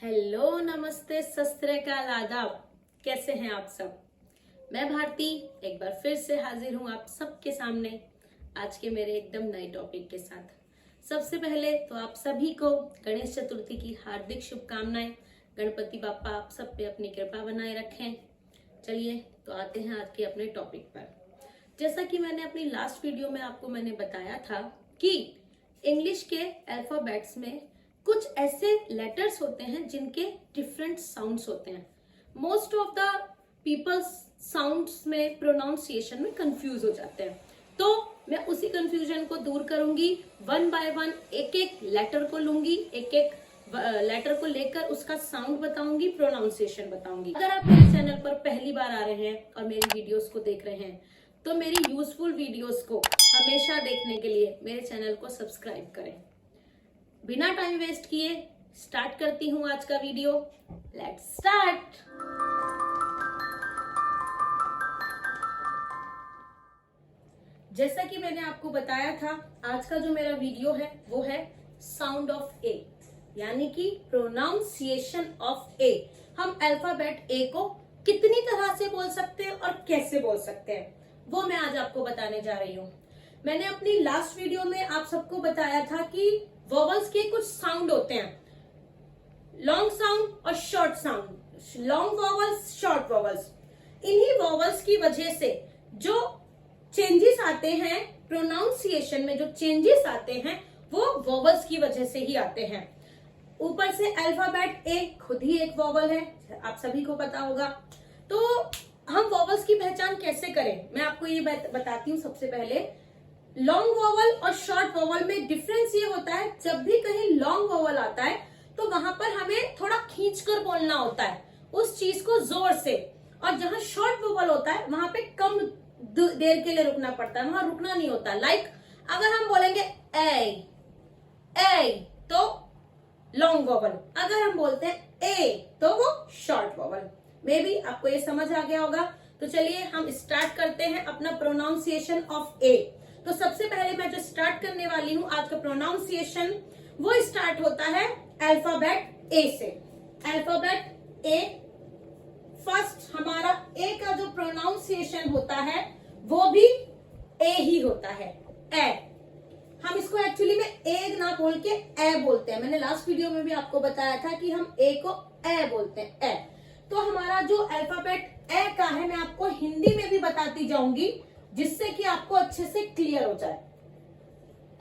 Hello, नमस्ते, सत श्री अकाल, आदाब। कैसे हैं आप सब? मैं भारती एक बार फिर से हाजिर हूं आप सबके सामने आज के मेरे एकदम नए टॉपिक के साथ। सबसे पहले तो आप सभी को गणेश चतुर्थी की हार्दिक शुभकामनाएं। गणपति बापा आप सब पे अपनी कृपा बनाए रखें। चलिए तो आते हैं आज के अपने टॉपिक पर। जैसा कि मैंने अपनी लास्ट वीडियो में आपको बताया था कि इंग्लिश के अल्फाबेट्स में कुछ ऐसे लेटर्स होते हैं जिनके डिफरेंट साउंड्स होते हैं। Most of the peoples sounds में प्रोनाउंसिएशन में कंफ्यूज हो जाते हैं, तो मैं उसी कंफ्यूजन को दूर करूंगी। वन बाय वन एक एक लेटर को लूंगी, एक एक लेटर को लेकर उसका साउंड बताऊंगी, प्रोनाउंसिएशन बताऊंगी। अगर आप मेरे चैनल पर पहली बार आ रहे हैं और मेरी वीडियोस को देख रहे हैं तो मेरी यूजफुल वीडियोस को हमेशा देखने के लिए मेरे चैनल को सब्सक्राइब करें। बिना टाइम वेस्ट किए स्टार्ट करती हूं आज का वीडियो। Let's start. जैसा कि मैंने आपको बताया था, आज का जो मेरा वीडियो है वो है साउंड ऑफ ए, यानी कि प्रोनाउंसिएशन ऑफ ए। हम अल्फाबेट ए को कितनी तरह से बोल सकते हैं और कैसे बोल सकते हैं वो मैं आज आपको बताने जा रही हूँ। मैंने अपनी लास्ट वीडियो में आप सबको बताया था कि वॉवल्स के कुछ साउंड होते हैं, लॉन्ग साउंड और short sound, long vowels, short vowels. इन्हीं वॉवल्स की वजह से जो चेंजेस आते हैं प्रोनाउंसिएशन में, जो चेंजेस आते हैं वो वॉवल्स की वजह से ही आते हैं। ऊपर से अल्फाबेट ए खुद ही एक वॉवल है, आप सभी को पता होगा। तो हम वॉवल्स की पहचान कैसे करें, मैं आपको ये बताती हूँ। सबसे पहले लॉन्ग वॉवल और शॉर्ट वॉवल में डिफरेंस ये होता है, जब भी कहीं लॉन्ग वॉवल आता है तो वहां पर हमें थोड़ा खींचकर बोलना होता है, उस चीज को जोर से। और जहां शॉर्ट वॉवल होता है वहां पे कम देर के लिए रुकना पड़ता है, वहां रुकना नहीं होता। लाइक अगर हम बोलेंगे ए तो लॉन्ग वॉवल, अगर हम बोलते हैं ए तो वो शॉर्ट वॉवल। मे बी आपको ये समझ आ गया होगा। तो चलिए हम स्टार्ट करते हैं अपना प्रोनाउंसिएशन ऑफ ए। तो सबसे पहले मैं जो स्टार्ट करने वाली हूं आज का प्रोनाउंसिएशन, वो स्टार्ट होता है अल्फाबेट ए से। अल्फाबेट ए, फर्स्ट हमारा ए का जो प्रोनाउंसिएशन होता है वो भी ए ही होता है, ए। हम इसको एक्चुअली में ए ना बोल के ए बोलते हैं। मैंने लास्ट वीडियो में भी आपको बताया था कि हम ए को ए बोलते हैं, ए। तो हमारा जो अल्फाबेट ए का है, मैं आपको हिंदी में भी बताती जाऊंगी जिससे कि आपको अच्छे से क्लियर हो जाए।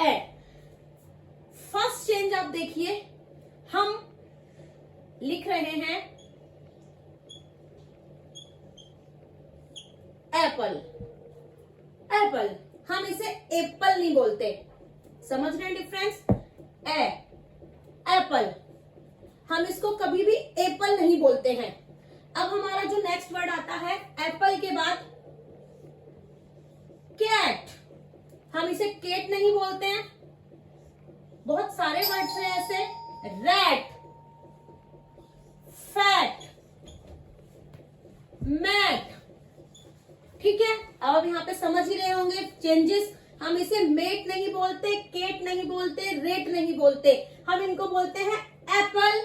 ए, फर्स्ट चेंज आप देखिए, हम लिख रहे हैं एप्पल। एप्पल, हम इसे एप्पल नहीं बोलते, समझ रहे हैं डिफरेंस? ए, एप्पल, हम इसको कभी भी एप्पल नहीं बोलते हैं। अब हमारा जो नेक्स्ट वर्ड आता है एप्पल के बाद कैट, हम इसे केट नहीं बोलते हैं। बहुत सारे वर्ड्स हैं ऐसे, रैट, फैट, मैट। ठीक है, अब यहाँ पे समझ ही रहे होंगे चेंजेस। हम इसे मेट नहीं बोलते, केट नहीं बोलते, रेट नहीं बोलते, हम इनको बोलते हैं apple,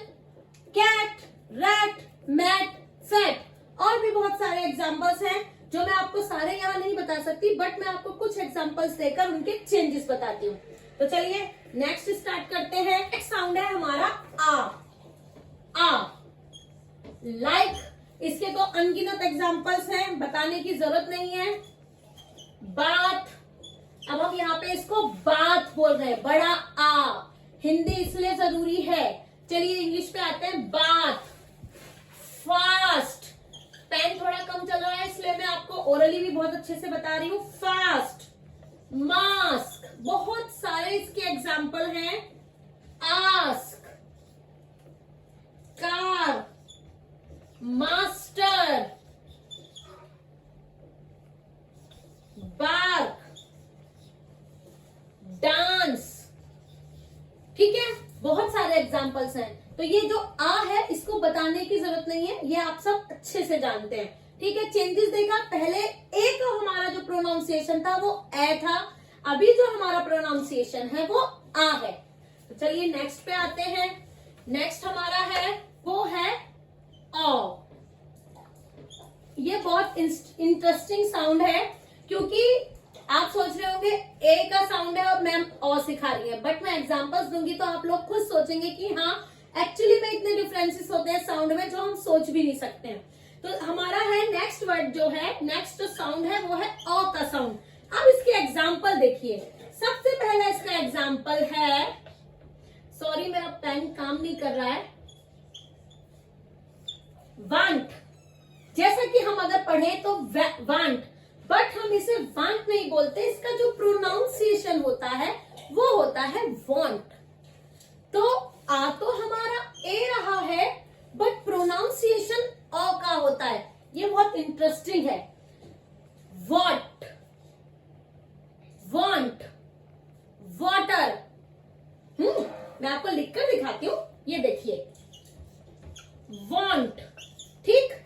cat, rat, mat, fat. और भी बहुत सारे एग्जांपल्स हैं जो मैं आपको सारे यहाँ नहीं बता सकती, बट मैं आपको कुछ एग्जांपल्स देकर उनके चेंजेस बताती हूँ। तो चलिए नेक्स्ट स्टार्ट करते हैं। नेक्स्ट साउंड है हमारा आ। लाइक इसके तो अनगिनत एग्जांपल्स हैं, बताने की जरूरत नहीं है। बात, अब हम यहाँ पे इसको बात बोल रहे हैं, बड़ा आ। हिंदी इसलिए जरूरी है। चलिए इंग्लिश पे आते हैं। बात, फास्ट, पेन थोड़ा कम चल रहा है इसलिए मैं आपको ओरली भी बहुत अच्छे से बता रही हूँ। फास्ट, मास्क, बहुत सारे इसके एग्जाम्पल हैं। Ask, car, master, bark, dance. ठीक है, बहुत सारे एग्जाम्पल्स हैं। तो ये जो आ है इसको बताने की जरूरत नहीं है, ये आप सब अच्छे से जानते हैं। ठीक है, चेंजेस देखा, पहले ए का हमारा जो प्रोनाउंसिएशन था वो ए था, अभी जो हमारा प्रोनाउंसिएशन है वो आ है। तो चलिए नेक्स्ट पे आते हैं। नेक्स्ट हमारा है वो बहुत इंटरेस्टिंग साउंड है, क्योंकि आप सोच रहे होंगे ए का साउंड है और मैम ओ सिखा रही है, बट मैं एग्जांपल्स दूंगी तो आप लोग खुद सोचेंगे कि हाँ एक्चुअली में इतने डिफरेंसेस होते हैं साउंड में जो हम सोच भी नहीं सकते हैं। तो हमारा है नेक्स्ट वर्ड जो है, नेक्स्ट जो साउंड है वो है ओ का साउंड। अब इसके एग्जाम्पल देखिए। सबसे पहला इसका एग्जाम्पल है, सॉरी मेरा पेन काम नहीं कर रहा है, वांट। जैसा कि हम अगर पढ़े तो वांट, बट हम इसे वांट नहीं बोलते, इसका जो प्रोनाउंसिएशन होता है वो होता है वॉन्ट। तो आ तो हमारा ए रहा है, बट प्रोनाउंसिएशन अ का होता है। ये बहुत इंटरेस्टिंग है। What, want, water. मैं आपको लिखकर दिखाती हूं, ये देखिए, वॉन्ट, ठीक।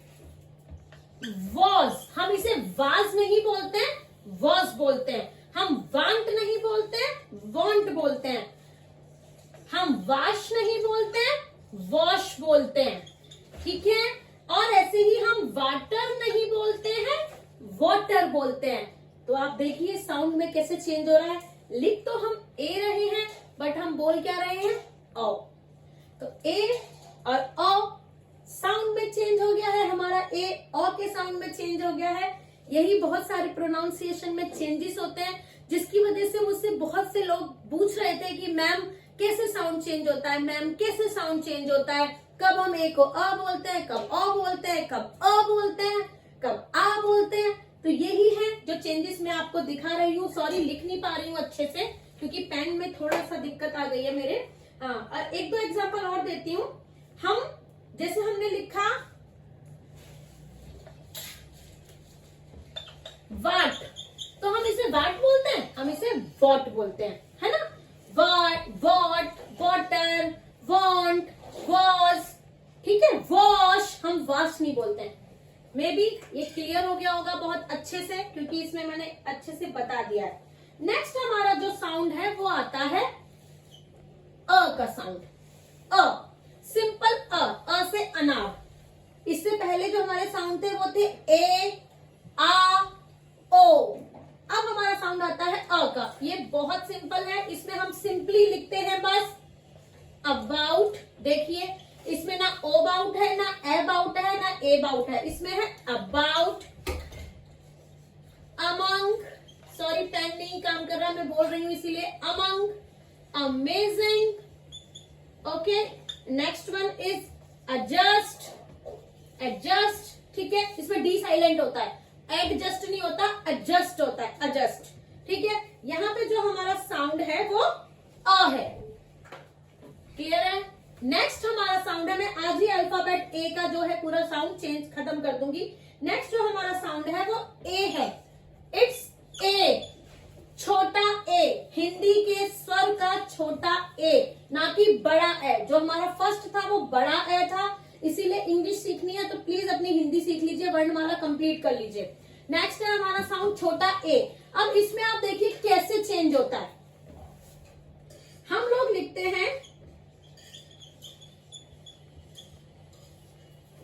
वॉज, हम इसे वाज नहीं बोलते हैं, वॉज बोलते हैं। हम वांट नहीं बोलते हैं, वॉन्ट बोलते हैं। हम वाश नहीं बोलते हैं, वॉश बोलते हैं, ठीक है। और ऐसे ही हम वाटर नहीं बोलते हैं, वाटर बोलते हैं। तो आप देखिए साउंड में कैसे चेंज हो रहा है। लिख तो हम ए रहे हैं, बट हम बोल क्या रहे हैं, ओ। तो ए और ओ साउंड में चेंज हो गया है हमारा, ए ओ के साउंड में चेंज हो गया है। यही बहुत सारे प्रोनाउंसिएशन में चेंजेस होते हैं, जिसकी वजह से मुझसे बहुत से लोग पूछ रहे थे कि मैम कैसे साउंड चेंज होता है, मैम कैसे साउंड चेंज होता है, कब हम ए को अ बोलते हैं, कब ओ बोलते हैं, कब अ बोलते हैं, कब आ बोलते हैं। तो यही है जो चेंजेस मैं आपको दिखा रही हूँ। सॉरी लिख नहीं पा रही हूँ अच्छे से, क्योंकि पेन में थोड़ा सा दिक्कत आ गई है मेरे। और एक दो एग्जाम्पल और देती हूँ। हम जैसे हमने लिखा वाट, तो हम इसे वाट बोलते हैं, हम इसे वॉट बोलते हैं, है ना। वाट, वॉट, वाटर, वॉन्ट, वॉज, ठीक है। वॉश, हम वॉश नहीं बोलते हैं। मे बी ये क्लियर हो गया होगा बहुत अच्छे से, क्योंकि इसमें मैंने अच्छे से बता दिया है। नेक्स्ट हमारा जो साउंड है वो आता है अ का साउंड। अ, सिंपल अ से अनार। इससे पहले जो हमारे साउंड थे वो थे ए, आ, ओ। अब हमारा साउंड आता है अ का। ये बहुत सिंपल है, इसमें हम सिंपली लिखते हैं बस अबाउट। देखिए इसमें ना ओ बाउट है, ना ए बाउट है, ना ए बाउट है, इसमें है अबाउट, अमंग। सॉरी पेन नहीं काम कर रहा, मैं बोल रही हूं इसीलिए। Among, amazing, okay. Next one is adjust, adjust, ठीक है। इसमें डी साइलेंट होता है, एडजस्ट नहीं होता, एडजस्ट होता है, एडजस्ट, ठीक है। यहाँ पे जो हमारा साउंड है वो अ है, क्लियर है। नेक्स्ट हमारा साउंड है, मैं आज ही अल्फाबेट ए का जो है पूरा साउंड चेंज खत्म कर दूंगी। नेक्स्ट जो हमारा साउंड है वो ए है। इट्स ए, छोटा ए, हिंदी के स्वर का छोटा ए, ना कि बड़ा ए। जो हमारा फर्स्ट था वो बड़ा ए था, इसीलिए इंग्लिश सीखनी है तो प्लीज अपनी हिंदी सीख लीजिए, वर्णमाला कंप्लीट कर लीजिए। नेक्स्ट है हमारा साउंड छोटा ए। अब इसमें आप देखिए कैसे चेंज होता है। हम लोग लिखते हैं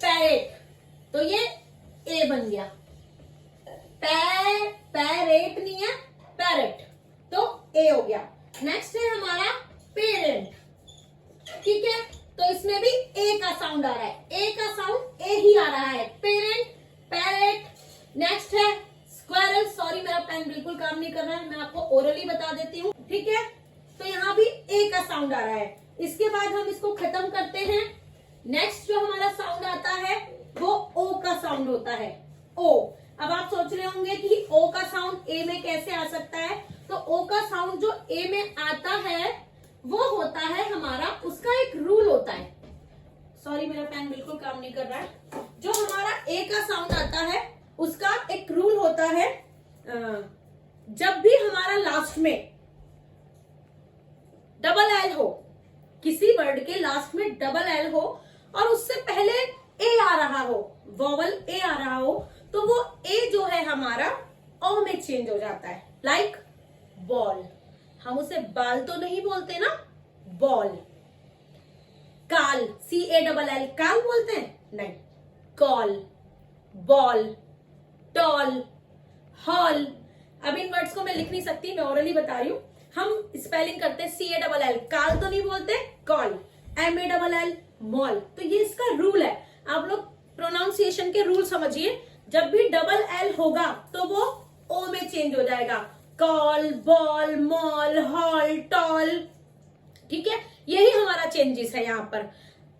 पैरेट, तो ये ए बन गया। पैरेट नहीं है, पैरेट, तो ए हो गया। नेक्स्ट है हमारा पेरेंट, ठीक है। तो इसमें भी ए का साउंड आ रहा है, ए का साउंड ए ही आ रहा है, पेरेंट, पैरेट। नेक्स्ट है स्क्वायरल। सॉरी मेरा पेन बिल्कुल काम नहीं कर रहा है, मैं आपको ओरली बता देती हूँ, ठीक है। तो यहाँ भी ए का साउंड आ रहा है। इसके बाद हम इसको खत्म करते हैं। नेक्स्ट जो हमारा साउंड आता है वो ओ का साउंड होता है, ओ। अब आप सोच रहे होंगे कि ओ का साउंड ए में कैसे आ सकता है। तो ओ का साउंड जो ए में आता है वो होता है हमारा, उसका एक रूल होता है। सॉरी मेरा पेन बिल्कुल काम नहीं कर रहा है। जो हमारा ए का साउंड आता है उसका एक रूल होता है, जब भी हमारा लास्ट में डबल एल हो, किसी वर्ड के लास्ट में डबल एल हो और उससे पहले ए आ रहा हो, वोवल ए आ रहा हो, तो वो ए जो है हमारा ओ में चेंज हो जाता है। लाइक बॉल, हम उसे बाल तो नहीं बोलते ना, बॉल। काल, CALL, काल बोलते हैं, नहीं, कॉल, बॉल, टॉल, हॉल। अब इन वर्ड्स को मैं लिख नहीं सकती, मैं ओरली बता रही हूँ। हम स्पेलिंग करते हैं CALL, काल तो नहीं बोलते, कॉल, MALL, मॉल। तो ये इसका रूल है। आप लोग प्रोनाउंसिएशन के रूल समझिए। जब भी डबल एल होगा तो वो ओ में चेंज हो जाएगा, call, ball, mall, hall, tall. ठीक है, यही हमारा चेंजेस है यहाँ पर।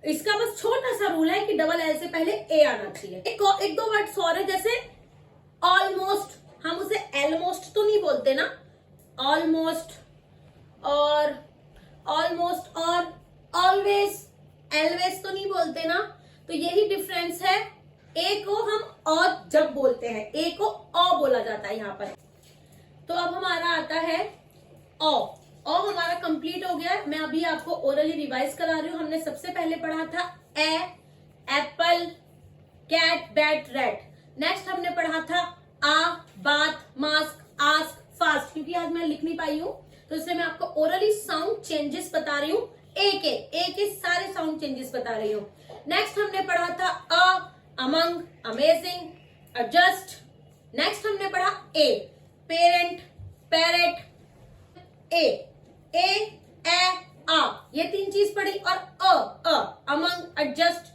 इसका बस छोटा सा रूल है कि डबल एल से पहले ए आना चाहिए। एक दो वर्ड्स और है, जैसे ऑलमोस्ट, हम उसे एलमोस्ट तो नहीं बोलते ना, ऑलमोस्ट, और ऑलमोस्ट, और ऑलवेज, एलवेज तो नहीं बोलते ना। तो यही डिफरेंस है। ए को हम और जब बोलते हैं, ए को ओ बोला जाता है यहाँ पर। तो अब हमारा आता है ओ। ओ हमारा कंप्लीट हो गया। मैं अभी आपको ओरली रिवाइज करा रही हूँ। हमने सबसे पहले पढ़ा था A, apple, cat, bat, red. Next हमने पढ़ा था आ, बात, मास्क, आस्क, फास्ट। क्योंकि आज मैं लिख नहीं पाई हूँ तो इसलिए मैं आपको ओरली साउंड चेंजेस बता रही हूँ। ए के सारे साउंड चेंजेस बता रही हूँ। नेक्स्ट हमने पढ़ा था अमंग, अमेजिंग, एडजस्ट। नेक्स्ट हमने पढ़ा ए, पेरेंट, पैरेट, ए, आ, ये तीन चीज पढ़ी। और अमंग, एडजस्ट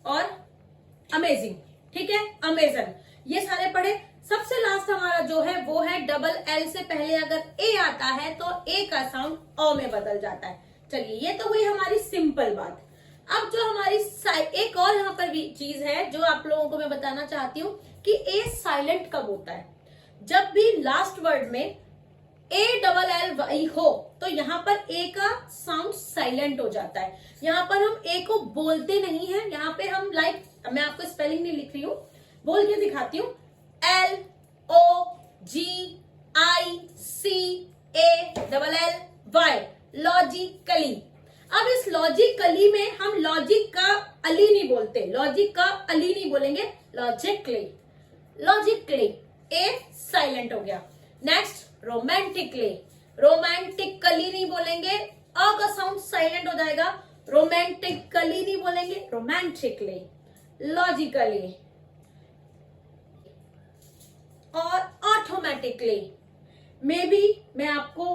और अमेजिंग। ठीक है, अमेजन, ये सारे पढ़े। सबसे लास्ट हमारा जो है वो है डबल एल से पहले अगर ए आता है तो ए का साउंड ओ में बदल जाता है। चलिए, ये तो हुई हमारी सिंपल बात। अब जो हमारी एक और यहाँ पर भी चीज है जो आप लोगों को मैं बताना चाहती हूँ कि ए साइलेंट कब होता है। जब भी लास्ट वर्ड में ALL हो तो यहाँ पर ए का साउंड साइलेंट हो जाता है। यहाँ पर हम ए को बोलते नहीं है। यहाँ पे हम मैं आपको स्पेलिंग नहीं लिख रही हूँ, बोल के दिखाती हूँ। LOGICALLY, logically. अब इस लॉजिकली में हम लॉजिक का अली नहीं बोलते, लॉजिक का अली नहीं बोलेंगे, लॉजिकली, लॉजिकली। ए साइलेंट हो गया। नेक्स्ट रोमांटिकली, रोमांटिकली नहीं बोलेंगे, अ का साउंड साइलेंट हो जाएगा। रोमांटिकली नहीं बोलेंगे, रोमांटिकली, लॉजिकली। और ऑटोमेटिकली में भी मैं आपको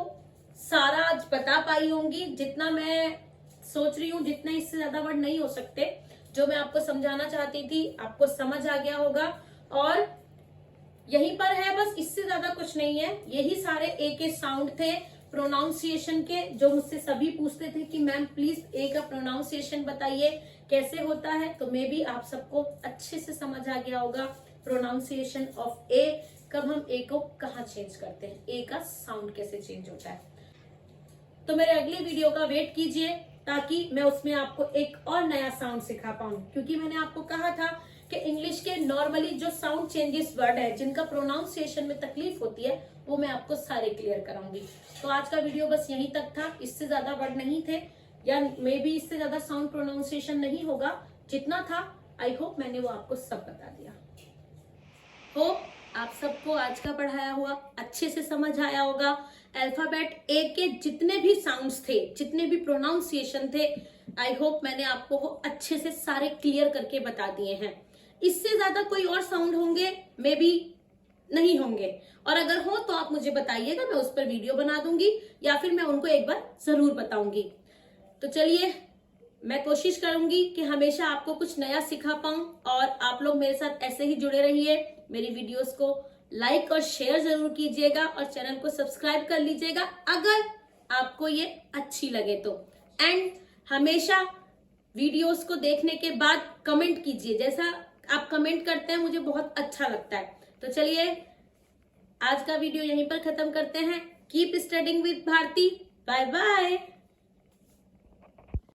सारा आज बता पाई होंगी। जितना मैं सोच रही हूँ, जितना इससे ज्यादा वर्ड नहीं हो सकते। जो मैं आपको समझाना चाहती थी आपको समझ आ गया होगा। और यहीं पर है, बस इससे ज्यादा कुछ नहीं है। यही सारे ए के साउंड थे प्रोनाउंसिएशन के, जो मुझसे सभी पूछते थे कि मैम प्लीज ए का प्रोनाउंसिएशन बताइए कैसे होता है। तो मे बी आप सबको अच्छे से समझ आ गया होगा प्रोनाउंसिएशन ऑफ ए, कब हम ए को कहाँ चेंज करते हैं, ए का साउंड कैसे चेंज होता है। तो मेरे अगले वीडियो का वेट कीजिए ताकि मैं उसमें आपको एक और नया साउंड सिखा पाऊं। क्योंकि मैंने आपको कहा था कि इंग्लिश के नॉर्मली जो साउंड चेंजेस वर्ड है जिनका प्रोनाउंसिएशन में तकलीफ होती है वो मैं आपको सारे क्लियर कराऊंगी। तो आज का वीडियो बस यहीं तक था। इससे ज्यादा वर्ड नहीं थे, या मे बी इससे ज्यादा साउंड प्रोनाउंसिएशन नहीं होगा। जितना था आई होप मैंने वो आपको सब बता दिया। होप आप सबको आज का पढ़ाया हुआ अच्छे से समझ आया होगा। अल्फाबेट ए के जितने भी साउंड्स थे, जितने भी प्रोनाउंसिएशन थे, आई होप मैंने आपको वो अच्छे से सारे क्लियर करके बता दिए हैं। इससे ज्यादा कोई और साउंड होंगे मे बी नहीं होंगे, और अगर हो तो आप मुझे बताइएगा, मैं उस पर वीडियो बना दूंगी या फिर मैं उनको एक बार जरूर बताऊंगी। तो चलिए, मैं कोशिश करूंगी कि हमेशा आपको कुछ नया सिखा पाऊं, और आप लोग मेरे साथ ऐसे ही जुड़े रहिए। मेरी वीडियोस को लाइक और शेयर जरूर कीजिएगा और चैनल को सब्सक्राइब कर लीजिएगा अगर आपको ये अच्छी लगे तो। एंड हमेशा वीडियोस को देखने के बाद कमेंट कीजिए। जैसा आप कमेंट करते हैं मुझे बहुत अच्छा लगता है। तो चलिए, आज का वीडियो यहीं पर खत्म करते हैं। Keep studying with Bharati. Bye bye.